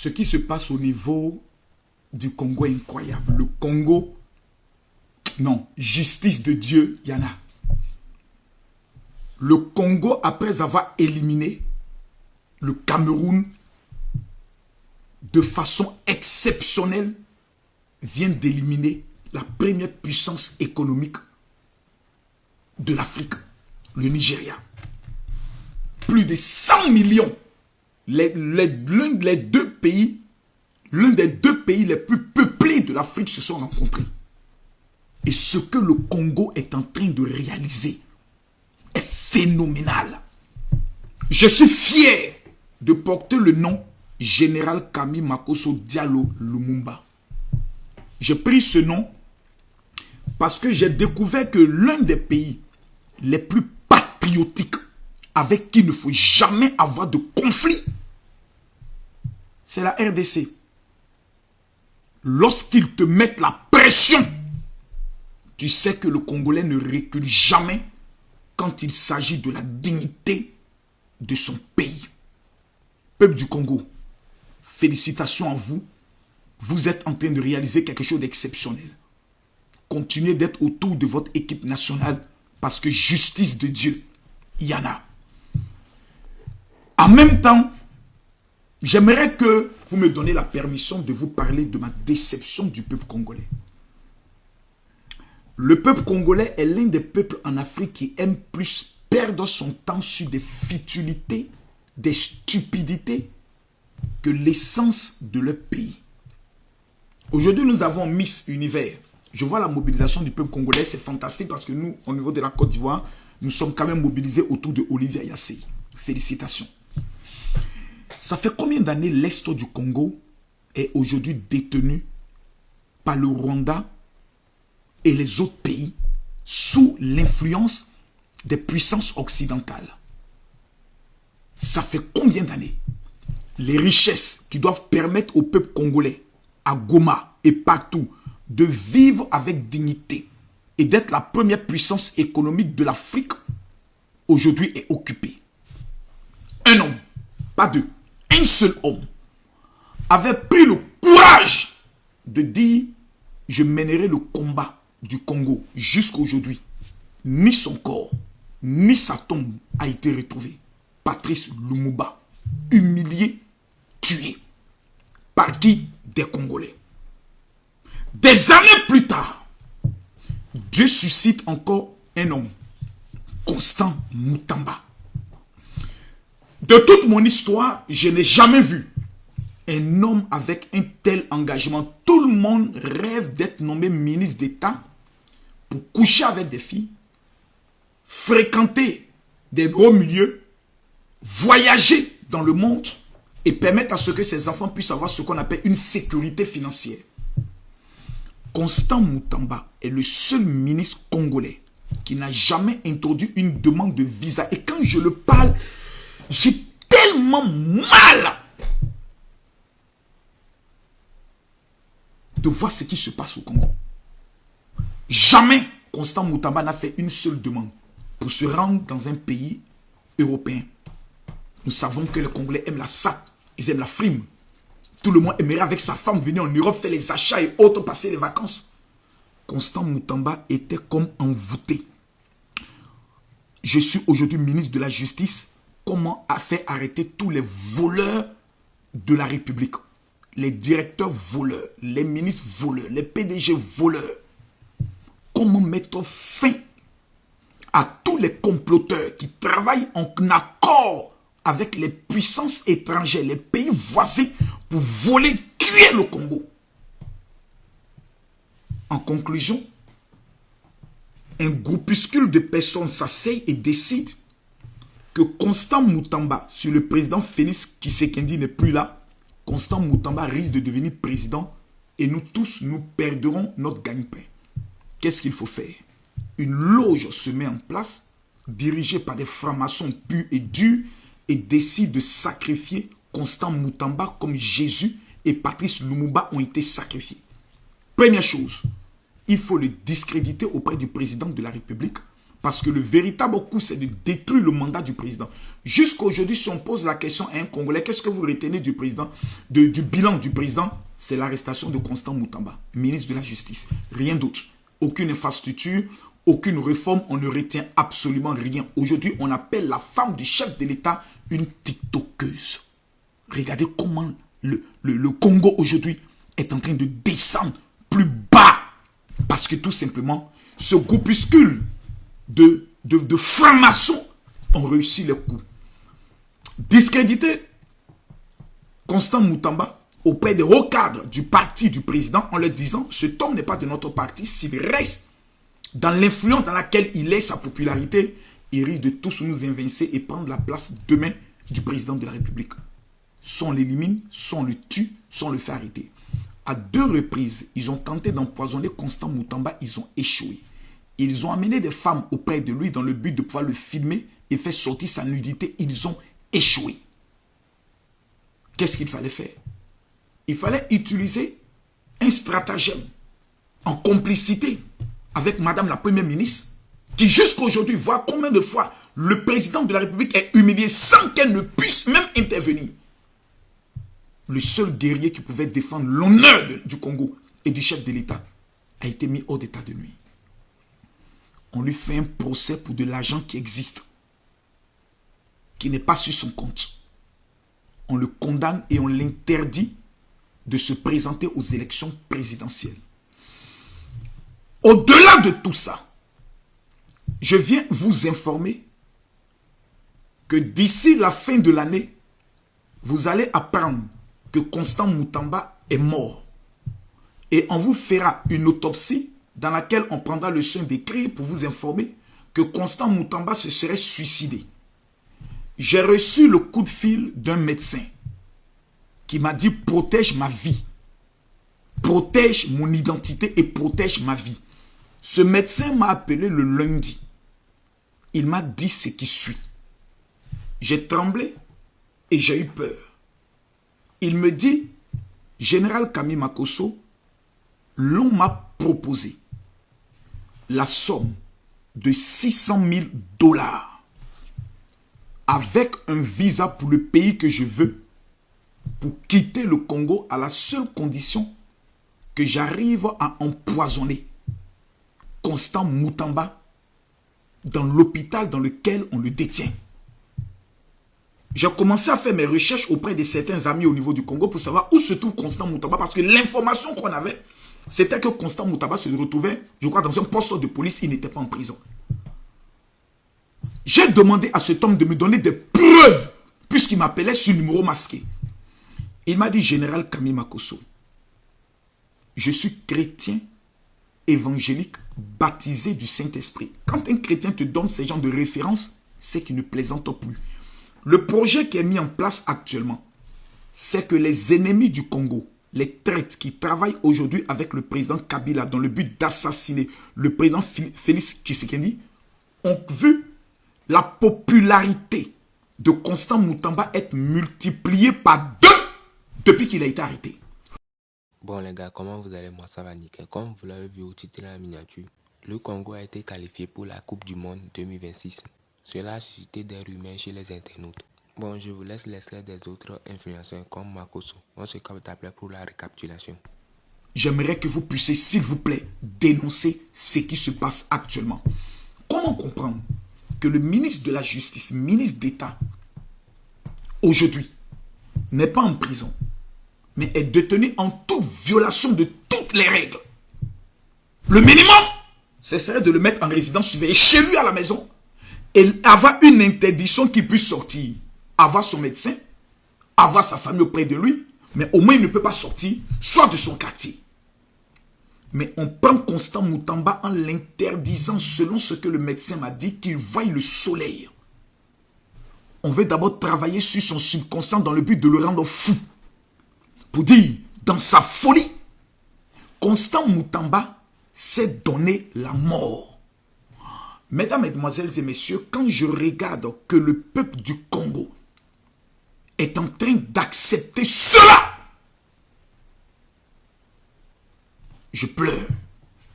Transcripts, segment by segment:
Ce qui se passe au niveau du Congo est incroyable. Le Congo, non, justice de Dieu, il y en a. Le Congo, après avoir éliminé le Cameroun de façon exceptionnelle, vient d'éliminer la première puissance économique de l'Afrique, le Nigeria. Plus de 100 millions. L'un des deux pays les plus peuplés de l'Afrique se sont rencontrés. Et ce que le Congo est en train de réaliser est phénoménal. Je suis fier de porter le nom Général Kami Makosso Diallo Lumumba. J'ai pris ce nom parce que j'ai découvert que l'un des pays les plus patriotiques avec qui il ne faut jamais avoir de conflit, c'est la RDC. Lorsqu'ils te mettent la pression, tu sais que le Congolais ne recule jamais quand il s'agit de la dignité de son pays. Peuple du Congo, félicitations à vous. Vous êtes en train de réaliser quelque chose d'exceptionnel. Continuez d'être autour de votre équipe nationale parce que justice de Dieu, il y en a. En même temps, j'aimerais que vous me donniez la permission de vous parler de ma déception du peuple congolais. Le peuple congolais est l'un des peuples en Afrique qui aime plus perdre son temps sur des futilités, des stupidités, que l'essence de leur pays. Aujourd'hui, nous avons Miss Univers. Je vois la mobilisation du peuple congolais, c'est fantastique parce que nous, au niveau de la Côte d'Ivoire, nous sommes quand même mobilisés autour de Olivier Yassé. Félicitations. Ça fait combien d'années l'Est du Congo est aujourd'hui détenu par le Rwanda et les autres pays sous l'influence des puissances occidentales? Ça fait combien d'années? Les richesses qui doivent permettre au peuple congolais, à Goma et partout, de vivre avec dignité et d'être la première puissance économique de l'Afrique, aujourd'hui est occupée. Un homme, pas deux, un seul homme, avait pris le courage de dire « Je mènerai le combat du Congo jusqu'à aujourd'hui ». Ni son corps, ni sa tombe a été retrouvé. Patrice Lumumba, humilié, tué. Par qui? Des Congolais. Des années plus tard, Dieu suscite encore un homme, Constant Mutamba. De toute mon histoire, je n'ai jamais vu un homme avec un tel engagement. Tout le monde rêve d'être nommé ministre d'État pour coucher avec des filles, fréquenter des gros milieux, voyager dans le monde et permettre à ce que ses enfants puissent avoir ce qu'on appelle une sécurité financière. Constant Mutamba est le seul ministre congolais qui n'a jamais introduit une demande de visa. Et quand je le parle, j'ai tellement mal de voir ce qui se passe au Congo. Jamais Constant Mutamba n'a fait une seule demande pour se rendre dans un pays européen. Nous savons que les Congolais aiment la SAP, ils aiment la frime. Tout le monde aimerait avec sa femme venir en Europe faire les achats et autres, passer les vacances. Constant Mutamba était comme envoûté. Je suis aujourd'hui ministre de la Justice. Comment a fait arrêter tous les voleurs de la République? Les directeurs voleurs, les ministres voleurs, les PDG voleurs. Comment mettre fin à tous les comploteurs qui travaillent en accord avec les puissances étrangères, les pays voisins, pour voler, tuer le Congo? En conclusion, un groupuscule de personnes s'asseyent et décide que Constant Mutamba, si le président Félix Tshisekedi n'est plus là, Constant Mutamba risque de devenir président et nous tous, nous perdrons notre gagne-pain. Qu'est-ce qu'il faut faire? Une loge se met en place, dirigée par des francs-maçons purs et durs, et décide de sacrifier Constant Mutamba comme Jésus et Patrice Lumumba ont été sacrifiés. Première chose, il faut le discréditer auprès du président de la République Parce que le véritable coup, c'est de détruire le mandat du président. Jusqu'à aujourd'hui, si on pose la question à un Congolais, qu'est-ce que vous retenez du président, du bilan du président? C'est l'arrestation de Constant Moutamba, ministre de la Justice. Rien d'autre. Aucune infrastructure, aucune réforme, on ne retient absolument rien. Aujourd'hui, on appelle la femme du chef de l'État une tiktokeuse. Regardez comment le Congo aujourd'hui est en train de descendre plus bas. Parce que tout simplement, ce groupuscule de francs-maçons ont réussi le coup. Discréditer Constant Moutamba auprès des hauts cadres du parti du président en leur disant cet homme n'est pas de notre parti, s'il reste dans l'influence dans laquelle il est, sa popularité, il risque de tous nous évincer et prendre la place demain du président de la République. Soit on l'élimine, soit on le tue, soit on le fait arrêter. À 2 reprises, ils ont tenté d'empoisonner Constant Moutamba, ils ont échoué. Ils ont amené des femmes auprès de lui dans le but de pouvoir le filmer et faire sortir sa nudité. Ils ont échoué. Qu'est-ce qu'il fallait faire? Il fallait utiliser un stratagème en complicité avec Madame la Première ministre qui jusqu'à aujourd'hui voit combien de fois le président de la République est humilié sans qu'elle ne puisse même intervenir. Le seul guerrier qui pouvait défendre l'honneur du Congo et du chef de l'État a été mis hors d'état de nuire. On lui fait un procès pour de l'argent qui existe, qui n'est pas sur son compte. On le condamne et on l'interdit de se présenter aux élections présidentielles. Au-delà de tout ça, je viens vous informer que d'ici la fin de l'année, vous allez apprendre que Constant Moutamba est mort. Et on vous fera une autopsie dans laquelle on prendra le soin d'écrire pour vous informer que Constant Moutamba se serait suicidé. J'ai reçu le coup de fil d'un médecin qui m'a dit « Protège ma vie, protège mon identité et protège ma vie ». Ce médecin m'a appelé le lundi. Il m'a dit ce qui suit. J'ai tremblé et j'ai eu peur. Il me dit « Général Kami Makosso, l'on m'a proposé la somme de 600 000 $ avec un visa pour le pays que je veux pour quitter le Congo à la seule condition que j'arrive à empoisonner Constant Moutamba dans l'hôpital dans lequel on le détient. » J'ai commencé à faire mes recherches auprès de certains amis au niveau du Congo pour savoir où se trouve Constant Moutamba parce que l'information qu'on avait, c'était que Constant Moutamba se retrouvait, je crois, dans un poste de police, il n'était pas en prison. J'ai demandé à cet homme de me donner des preuves, puisqu'il m'appelait sur numéro masqué. Il m'a dit, Général Kami Makosso, je suis chrétien évangélique baptisé du Saint-Esprit. Quand un chrétien te donne ce genre de référence, c'est qu'il ne plaisante plus. Le projet qui est mis en place actuellement, c'est que les ennemis du Congo, les traîtres qui travaillent aujourd'hui avec le président Kabila dans le but d'assassiner le président Félix Tshisekedi, ont vu la popularité de Constant Moutamba être multipliée par 2 depuis qu'il a été arrêté. Bon les gars, comment vous allez? Moi ça va nickel. Comme vous l'avez vu au titre de la miniature, le Congo a été qualifié pour la Coupe du Monde 2026. Cela a suscité des rumeurs chez les internautes. Bon, je vous laisse l'extrait des autres influenceurs comme Makosso. On se capte après pour la récapitulation. J'aimerais que vous puissiez, s'il vous plaît, dénoncer ce qui se passe actuellement. Comment comprendre que le ministre de la Justice, ministre d'État, aujourd'hui, n'est pas en prison, mais est détenu en toute violation de toutes les règles? Le minimum, ce serait de le mettre en résidence surveillée chez lui à la maison et avoir une interdiction qu'il puisse sortir, avoir son médecin, avoir sa famille auprès de lui, mais au moins il ne peut pas sortir, soit de son quartier. Mais on prend Constant Moutamba en l'interdisant selon ce que le médecin m'a dit, qu'il voie le soleil. On veut d'abord travailler sur son subconscient dans le but de le rendre fou. Pour dire, dans sa folie, Constant Moutamba s'est donné la mort. Mesdames, Mesdemoiselles et Messieurs, quand je regarde que le peuple du Congo est en train d'accepter cela, je pleure.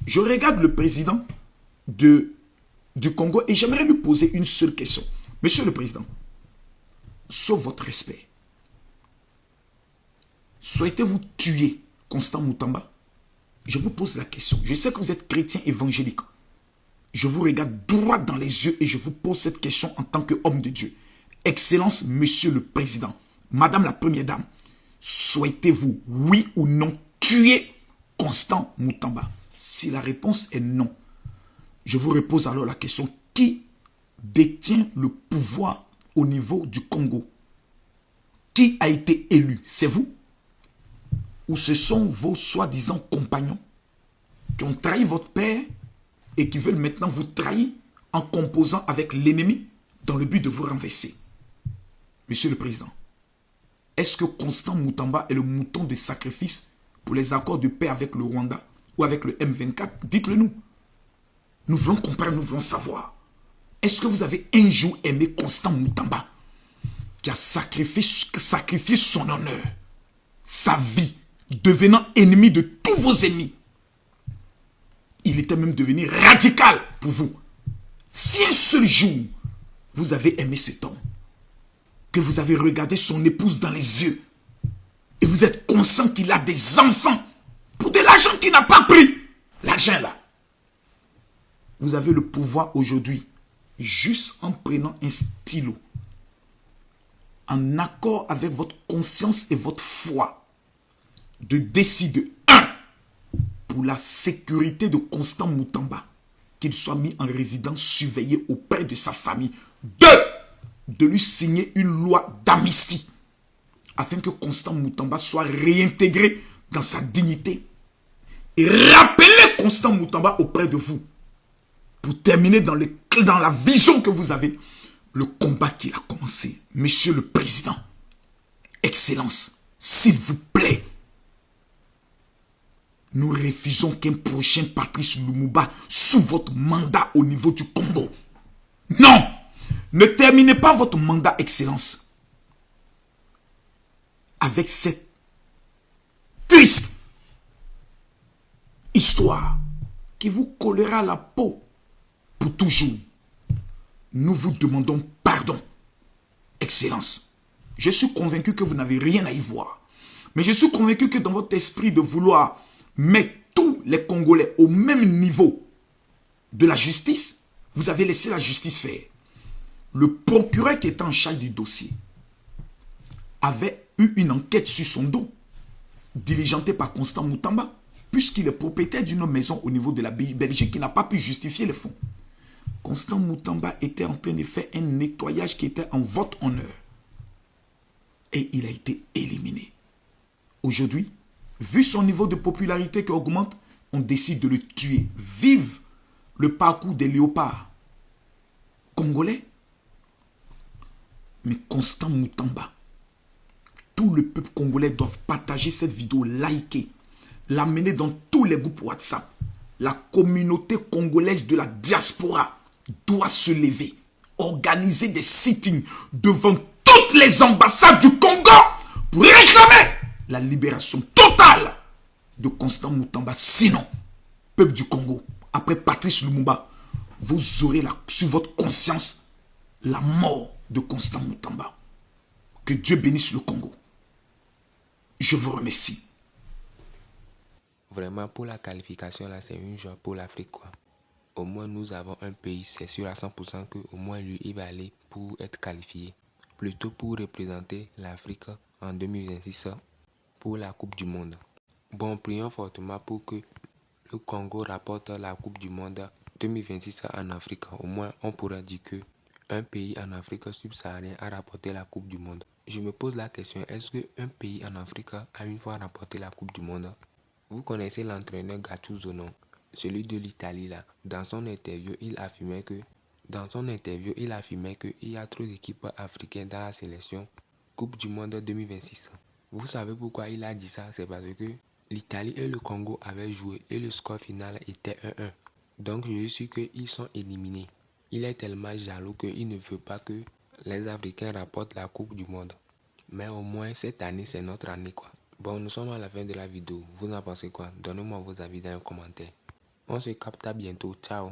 Je regarde le président de du Congo et j'aimerais lui poser une seule question. Monsieur le Président, sauf votre respect, souhaitez-vous tuer Constant Moutamba? Je vous pose la question. Je sais que vous êtes chrétien évangélique. Je vous regarde droit dans les yeux et je vous pose cette question en tant qu'homme de Dieu. Excellence, Monsieur le Président, Madame la Première Dame, souhaitez-vous, oui ou non, tuer Constant Moutamba? Si la réponse est non, je vous repose alors la question. Qui détient le pouvoir au niveau du Congo? Qui a été élu? C'est vous? Ou ce sont vos soi-disant compagnons qui ont trahi votre père et qui veulent maintenant vous trahir en composant avec l'ennemi dans le but de vous renverser? Monsieur le Président, est-ce que Constant Moutamba est le mouton de sacrifice pour les accords de paix avec le Rwanda ou avec le M24? Dites-le nous. Nous voulons comprendre, nous voulons savoir. Est-ce que vous avez un jour aimé Constant Moutamba qui a sacrifié son honneur, sa vie, devenant ennemi de tous vos ennemis? Il était même devenu radical pour vous. Si un seul jour, vous avez aimé cet homme, que vous avez regardé son épouse dans les yeux, et vous êtes conscient qu'il a des enfants, pour de l'argent qu'il n'a pas pris, l'argent là, vous avez le pouvoir aujourd'hui, juste en prenant un stylo, en accord avec votre conscience et votre foi, de décider, un, pour la sécurité de Constant Moutamba, qu'il soit mis en résidence surveillée auprès de sa famille. Deux, de lui signer une loi d'amnistie, afin que Constant Moutamba soit réintégré dans sa dignité. Et rappeler Constant Moutamba auprès de vous, pour terminer dans la vision que vous avez, le combat qu'il a commencé. Monsieur le Président, Excellence, s'il vous plaît, nous refusons qu'un prochain Patrice Lumumba sous votre mandat au niveau du Congo. Non, ne terminez pas votre mandat, Excellence, avec cette triste histoire qui vous collera la peau pour toujours. Nous vous demandons pardon, Excellence. Je suis convaincu que vous n'avez rien à y voir. Mais je suis convaincu que dans votre esprit de vouloir mettre tous les Congolais au même niveau de la justice, vous avez laissé la justice faire. Le procureur qui était en charge du dossier avait eu une enquête sur son dos, diligentée par Constant Moutamba, puisqu'il est propriétaire d'une maison au niveau de la Belgique qui n'a pas pu justifier les fonds. Constant Moutamba était en train de faire un nettoyage qui était en votre honneur. Et il a été éliminé. Aujourd'hui, vu son niveau de popularité qui augmente, on décide de le tuer. Vive le parcours des léopards congolais. Mais Constant Moutamba, tout le peuple congolais doit partager cette vidéo, liker, l'amener dans tous les groupes WhatsApp. La communauté congolaise de la diaspora doit se lever, organiser des sittings devant toutes les ambassades du Congo pour réclamer la libération totale de Constant Moutamba. Sinon, peuple du Congo, après Patrice Lumumba, vous aurez sur votre conscience la mort de Constant Moutamba. Que Dieu bénisse le Congo. Je vous remercie. Vraiment, pour la qualification, là, c'est une joie pour l'Afrique, quoi. Au moins, nous avons un pays, c'est sûr à 100% que au moins lui, il va aller pour être qualifié. Plutôt pour représenter l'Afrique en 2026 pour la Coupe du Monde. Bon, prions fortement pour que le Congo rapporte la Coupe du Monde 2026 en Afrique. Au moins, on pourra dire que un pays en Afrique subsaharienne a rapporté la Coupe du Monde. Je me pose la question, est-ce qu'un pays en Afrique a une fois rapporté la Coupe du Monde? Vous connaissez l'entraîneur Gattuso, non? Celui de l'Italie là. Dans son interview, il affirmait qu'il y a trop d'équipes africaines dans la sélection Coupe du Monde 2026. Vous savez pourquoi il a dit ça? C'est parce que l'Italie et le Congo avaient joué et le score final était 1-1. Donc je suis sûr qu'ils sont éliminés. Il est tellement jaloux qu'il ne veut pas que les Africains rapportent la Coupe du Monde. Mais au moins cette année, c'est notre année, quoi. Bon, nous sommes à la fin de la vidéo. Vous en pensez quoi? Donnez-moi vos avis dans les commentaires. On se capte à bientôt. Ciao.